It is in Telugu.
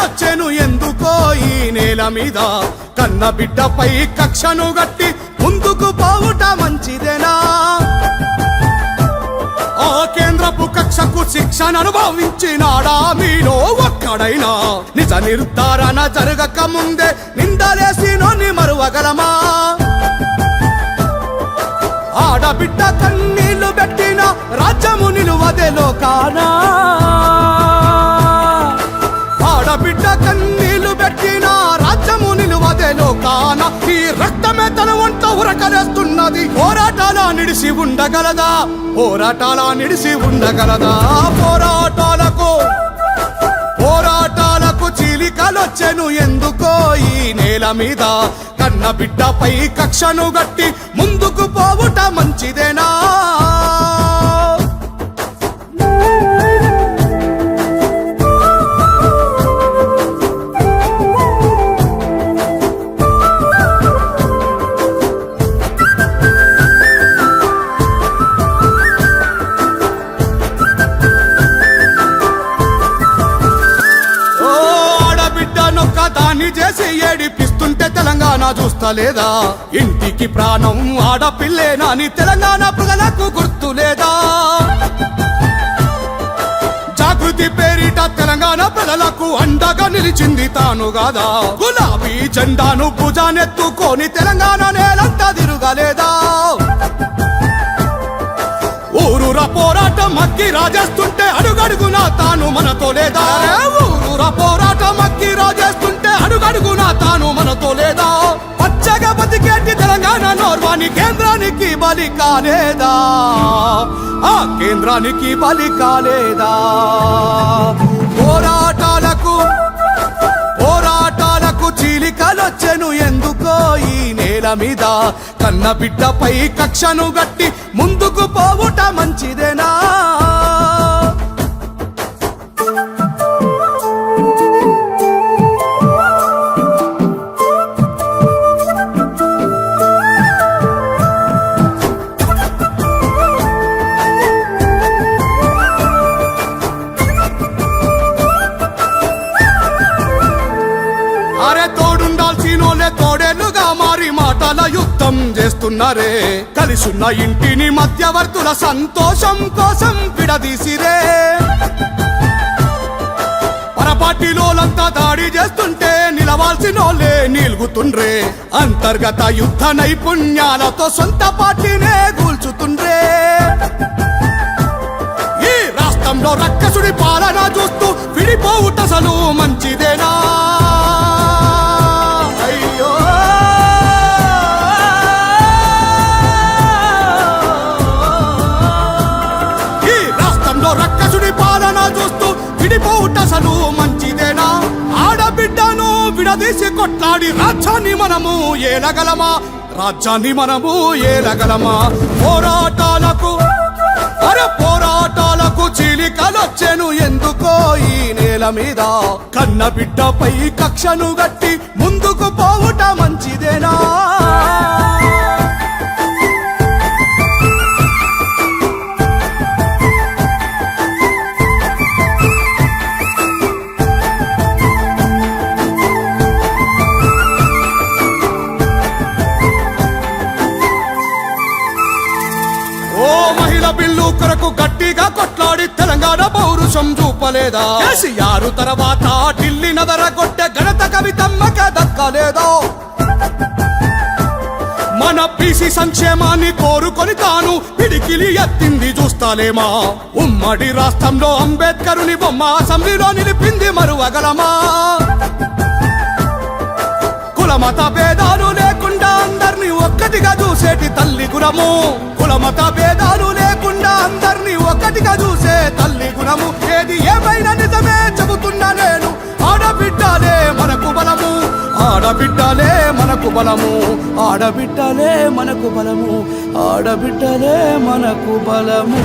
చీలికలొచ్చెను ఎందుకో ఈ నేల మీద కన్న బిడ్డపై కక్షను గట్టి ముందుకు పోవుట మంచిదేనా ఆ కేంద్రపు కక్షకు శిక్షను అనుభవించినాడా మీలో ఒక్కడైనా నిజ నిర్ధారణ జరగక ముందే నిందలేసినోని మరువగలమా ఆడబిడ్డ కన్నీళ్లు పెట్టిన రాజ్యము నిలువదే లోకానా ఆడబిడ్డ కన్నీళ్లు పెట్టిన రాజ్యము నిలువదే లోకాన ఈ రక్తమే తన వంట ఉరకలేస్తున్నది పోరాటాల నిడిసి ఉండగలదా పోరాటాల నిడిసి ఉండగలదా పోరాటాలకు చీలికలొచ్చెను ఎందుకో ఈ నేల మీద కన్న బిడ్డపై కక్షను గట్టి ముందుకు పోవుట మంచిదేనా దాన్ని చేసి ఏడిపిస్తుంటే తెలంగాణ చూస్తలేదా ఇంటికి ప్రాణం ఆడపిల్లేనాని తెలంగాణ ప్రజలకు గుర్తులేదా జాగృతి పేరిట తెలంగాణ ప్రజలకు అండగా నిలిచింది తాను గాదా గులాబీ జెండాను భుజానెత్తుకొని తెలంగాణ నేలంతా తిరగలేదా ఊరూరా పోరాటం అక్కి రాజేస్తుంటే అడుగడుగునా తాను మనతో లేదా ఊరూరా పోరాటం అక్కి రాజేస్తుంటే అడుగడుగునా తాను మనతో లేదా పచ్చగా బతికేటి తెలంగాణ నోర్వాని కేంద్రానికి బలి కాలేదా ఆ కేంద్రానికి బలి కాలేదా పోరాటాలకు చీలికలొచ్చెను ఎందుకో ఈ నేల మీద కన్న బిడ్డపై కక్షను గట్టి ముందుకు పోవుట మంచిదేనా తోడేలుగా మారి మాటల యుద్ధం చేస్తున్నారే కలిసున్న ఇంటిని మధ్యవర్తుల సంతోషం కోసం విడదీసిరే పరపాటిలోలంతా దాడి చేస్తుంటే నిలవాల్సినోళ్ళే నిలుగుతుండ్రే అంతర్గత యుద్ధ నైపుణ్యాలతో సొంత పార్టీనే కూల్చుతుండ్రే ఈ రాష్ట్రంలో రక్కసుడి పాలన చూస్తూ విడిపోవుటసలు మంచిదేనా రక్కసుడి పాలన చూస్తూ విడిపోవుటసలు మంచిదేనా ఆడబిడ్డను విడదీసి కొట్లాడి రాజ్యాన్ని మనము ఏలగలమా పోరాటాలకు చీలికలొచ్చెను ఎందుకో ఈ నేల మీద కన్న బిడ్డపై కక్షను గట్టి ముందుకు పోవుట మంచిదేనా బిల్లు కొరకు గట్టిగా కొట్లాడి తెలంగాణ పౌరుషం చూపలేదా కేసీఆర్ తర్వాత ఢిల్లీ నదరగొట్టే ఘనత కవితమ్మకే దక్కలేదా మన బీసీ సంక్షేమాన్ని కోరుకొని తాను పిడికిలి ఎత్తింది చూస్తాలేమా ఉమ్మడి రాష్ట్రంలో అంబేద్కరుని బొమ్మ అసెంబ్లీలో నిలిపింది మరువగలమా కులమత భేదాలు లేకుండా అందరినీ ఒక్కటిగా చూసేటి తల్లి గుణము కులమత భేదాలు లేకుండా అందరినీ ఒక్కటిగా చూసే తల్లి గుణము ఏది ఏమైనా నిజమే చెబుతున్నా నేను ఆడబిడ్డలే మనకు బలము ఆడబిడ్డలే మనకు బలము ఆడబిడ్డలే మనకు బలము ఆడబిడ్డలే మనకు బలము